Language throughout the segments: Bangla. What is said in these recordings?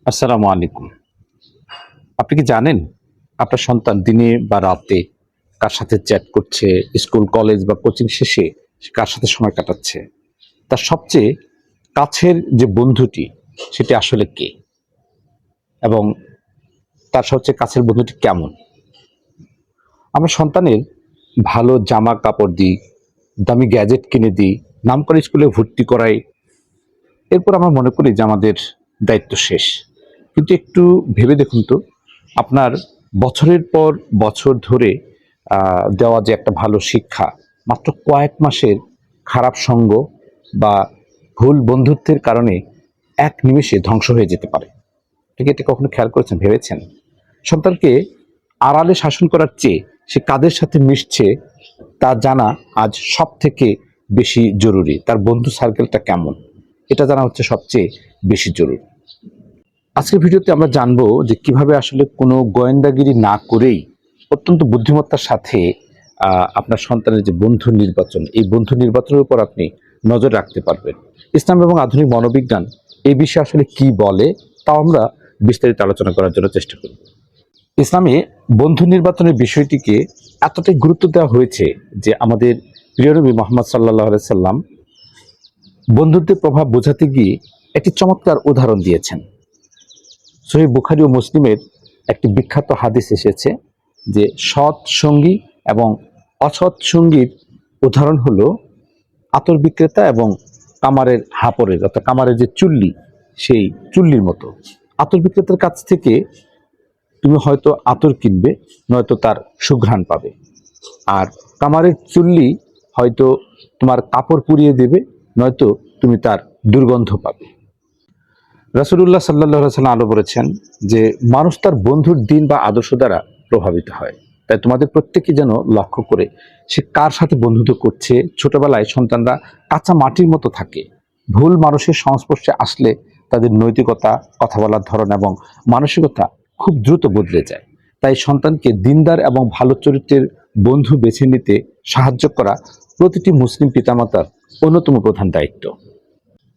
আসসালামু আলাইকুম। আপনি কি জানেন আপনার সন্তান দিনে বা রাতে কার সাথে চ্যাট করছে, স্কুল, কলেজ বা কোচিং শেষে সে কার সাথে সময় কাটাচ্ছে? তার সবচেয়ে কাছের যে বন্ধুটি সেটি আসলে কে? এবং তার সবচেয়ে কাছের বন্ধুটি কেমন? আমরা সন্তানের ভালো জামা কাপড় দিই, দামি গ্যাজেট কিনে দিই, নামকরা স্কুলে ভর্তি করাই। এরপর আমরা মনে করি যে আমাদের দায়িত্ব শেষ। কিন্তু একটু ভেবে দেখুন তো, আপনার বছরের পর বছর ধরে দেওয়া যে একটা ভালো শিক্ষা, মাত্র কয়েক মাসের খারাপ সঙ্গ বা ভুল বন্ধুত্বের কারণে এক নিমেষে ধ্বংস হয়ে যেতে পারে। ঠিক এটা কখনো খেয়াল করেছেন, ভেবেছেন? সন্তানকে আড়ালে শাসন করার চেয়ে সে কাদের সাথে মিশছে তা জানা আজ সব থেকে বেশি জরুরি। তার বন্ধু সার্কেলটা কেমন, এটা জানা হচ্ছে সবচেয়ে বেশি জরুরি। আজকের ভিডিওতে আমরা জানবো যে কিভাবে আসলে কোনো গোয়েন্দাগিরি না করেই অত্যন্ত বুদ্ধিমত্তার সাথে আপনার সন্তানের যে বন্ধু নির্বাচন, এই বন্ধু নির্বাচনের উপর আপনি নজর রাখতে পারবেন। ইসলাম এবং আধুনিক মনোবিজ্ঞান এই বিষয়ে আসলে কি বলে তাও আমরা বিস্তারিত আলোচনা করার জন্য চেষ্টা করব। ইসলামে বন্ধু নির্বাচনের বিষয়টিকে এতটাই গুরুত্ব দেওয়া হয়েছে যে আমাদের প্রিয় নবী মুহাম্মদ সাল্লাল্লাহু আলাইহি সাল্লাম বন্ধুত্বের প্রভাব বোঝাতে গিয়ে একটি চমৎকার উদাহরণ দিয়েছেন। সহিহ বুখারী ও মুসলিমের একটি বিখ্যাত হাদিস এসেছে যে সৎ সঙ্গী এবং অসৎ সঙ্গীর উদাহরণ হলো আতর বিক্রেতা এবং কামারের হাপড়ের, অর্থাৎ কামারের যে চুল্লি, সেই চুল্লির মতো। আতর বিক্রেতার কাছ থেকে তুমি হয়তো আতর কিনবে, নয়তো তার সুঘ্রাণ পাবে। আর কামারের চুল্লি হয়তো তোমার কাপড় পুড়িয়ে দেবে, নয়তো তুমি তার দুর্গন্ধ পাবে। রাসূলুল্লাহ সাল্লাল্লাহু আলাইহি সাল্লাম আরো বলেছেন যে মানুষ তার বন্ধুর দিন বা আদর্শ দ্বারা প্রভাবিত হয়। তাই তোমাদের প্রত্যেকে যেন লক্ষ্য করে সে কার সাথে বন্ধুত্ব করছে। ছোটবেলায় সন্তানরা কাঁচা মাটির মতো থাকে। ভুল মানুষের সংস্পর্শে আসলে তাদের নৈতিকতা, কথা বলার ধরন এবং মানসিকতা খুব দ্রুত বদলে যায়। তাই সন্তানকে দিনদার এবং ভালো চরিত্রের বন্ধু বেছে নিতে সাহায্য করা প্রতিটি মুসলিম পিতামাতার অন্যতম প্রধান দায়িত্ব।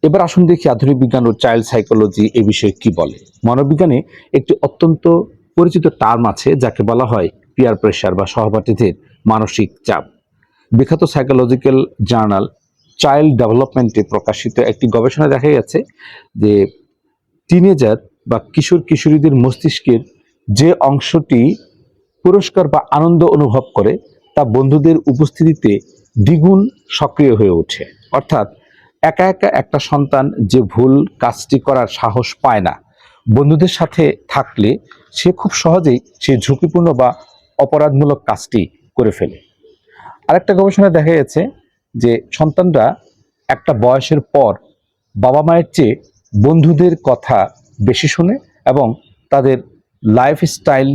এবার আসুন দেখি আধুনিক বিজ্ঞান ও চাইল্ড সাইকোলজি এ বিষয়ে কি বলে। মনোবিজ্ঞানে একটি অত্যন্ত পরিচিত টার্ম আছে যাকে বলা হয় পিয়ার প্রেশার বা সহপাঠীদের মানসিক চাপ। বিখ্যাত সাইকোলজিক্যাল জার্নাল চাইল্ড ডেভেলপমেন্টে প্রকাশিত একটি গবেষণায় দেখা গেছে যে টিনেজার বা কিশোর কিশোরীদের মস্তিষ্কের যে অংশটি পুরস্কার বা আনন্দ অনুভব করে তা বন্ধুদের উপস্থিতিতে দ্বিগুণ সক্রিয় হয়ে ওঠে। অর্থাৎ একা একা একটা সন্তান যে ভুল কাজটি করার সাহস পায় না, বন্ধুদের সাথে থাকলে সে খুব সহজেই সেই ঝুঁকিপূর্ণ বা অপরাধমূলক কাজটি করে ফেলে। আরেকটা গবেষণায় দেখা গেছে যে সন্তানরা একটা বয়সের পর বাবা মায়ের চেয়ে বন্ধুদের কথা বেশি শোনে এবং তাদের লাইফস্টাইল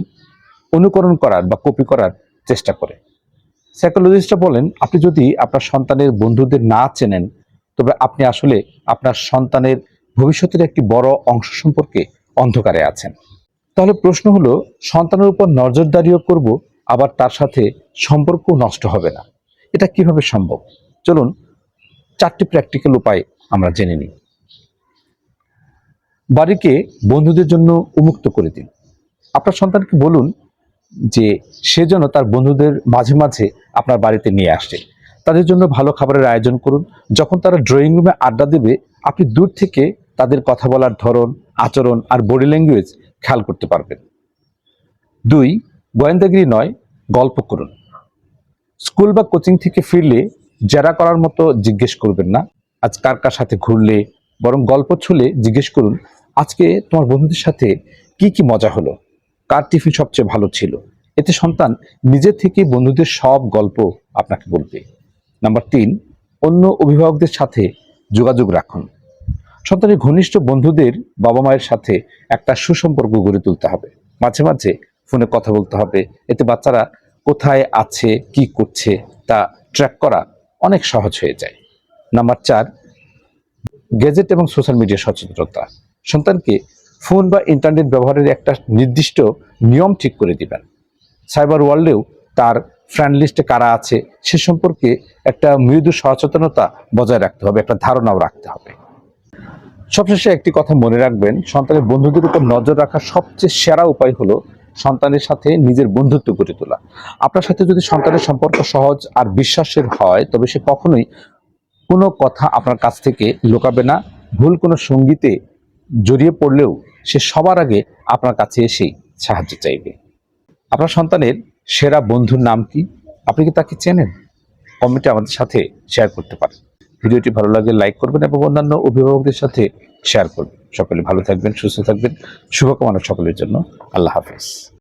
অনুকরণ করার বা কপি করার চেষ্টা করে। সাইকোলজিস্টরা বলেন আপনি যদি আপনার সন্তানের বন্ধুদের না চেনেন, তবে আপনি আসলে আপনার সন্তানের ভবিষ্যতের একটি বড় অংশ সম্পর্কে অন্ধকারে আছেন। তাহলে প্রশ্ন হলো, সন্তানের উপর নজরদারিও করব, আবার তার সাথে সম্পর্ক নষ্ট হবে না, এটা কিভাবে সম্ভব? চলুন 4টি প্র্যাকটিক্যাল উপায় আমরা জেনে নিই। বাড়িকে বন্ধুদের জন্য উন্মুক্ত করে দিন। আপনার সন্তানকে বলুন যে সে যেন তার বন্ধুদের মাঝে মাঝে আপনার বাড়িতে নিয়ে আসে। তাদের জন্য ভালো খাবারের আয়োজন করুন। যখন তারা ড্রয়িং রুমে আড্ডা দেবে, আপনি দূর থেকে তাদের কথা বলার ধরন, আচরণ আর বডি ল্যাঙ্গুয়েজ খেয়াল করতে পারবেন। 2, গোয়েন্দাগিরি নয়, গল্প করুন। স্কুল বা কোচিং থেকে ফিরলে জেরা করার মতো জিজ্ঞেস করবেন না আজ কার কার সাথে ঘুরলে, বরং গল্প ছুলে জিজ্ঞেস করুন আজকে তোমার বন্ধুদের সাথে কি কি মজা হলো, কার টিফিন সবচেয়ে ভালো ছিল। এতে সন্তান নিজে থেকে বন্ধুদের সব গল্প আপনাকে বলবে। নাম্বার 3, অন্য অভিভাবকদের সাথে যোগাযোগ রাখুন। সন্তানের ঘনিষ্ঠ বন্ধুদের বাবা মায়ের সাথে একটা সুসম্পর্ক গড়ে তুলতে হবে। মাঝে মাঝে ফোনে কথা বলতে হবে। এতে বাচ্চারা কোথায় আছে, কি করছে তা ট্র্যাক করা অনেক সহজ হয়ে যায়। নাম্বার 4, গ্যাজেট এবং সোশ্যাল মিডিয়া সচেতনতা। সন্তানকে ফোন বা ইন্টারনেট ব্যবহারের একটা নির্দিষ্ট নিয়ম ঠিক করে দিবেন। সাইবার ওয়ার্ল্ডেও তার ফ্রেন্ড লিস্টে কারা আছে সে সম্পর্কে একটা মৃদু সচেতনতা বজায় রাখতে হবে, একটা ধারণাও রাখতে হবে। সবশেষে একটি কথা মনে রাখবেন, সন্তানের বন্ধুদের উপর নজর রাখার সবচেয়ে সেরা উপায় হলো সন্তানের সাথে নিজের বন্ধুত্ব গড়ে তোলা। আপনার সাথে যদি সন্তানের সম্পর্ক সহজ আর বিশ্বাসের হয়, তবে সে কখনোই কোনো কথা আপনার কাছ থেকে লুকাবে না। ভুল কোনো সঙ্গীতে জড়িয়ে পড়লেও সে সবার আগে আপনার কাছে এসেই সাহায্য চাইবে। আপনার সন্তানের সেরা বন্ধুর নাম কি? আপনি কি তাকে চেনেন? কমেন্টে আমাদের সাথে শেয়ার করতে পারেন। ভিডিওটি ভালো লাগলে লাইক করবেন এবং অন্যান্য অভিভাবকদের সাথে শেয়ার করবেন। সকলে ভালো থাকবেন, সুস্থ থাকবেন। শুভকামনা সকলের জন্য। আল্লাহ হাফেজ।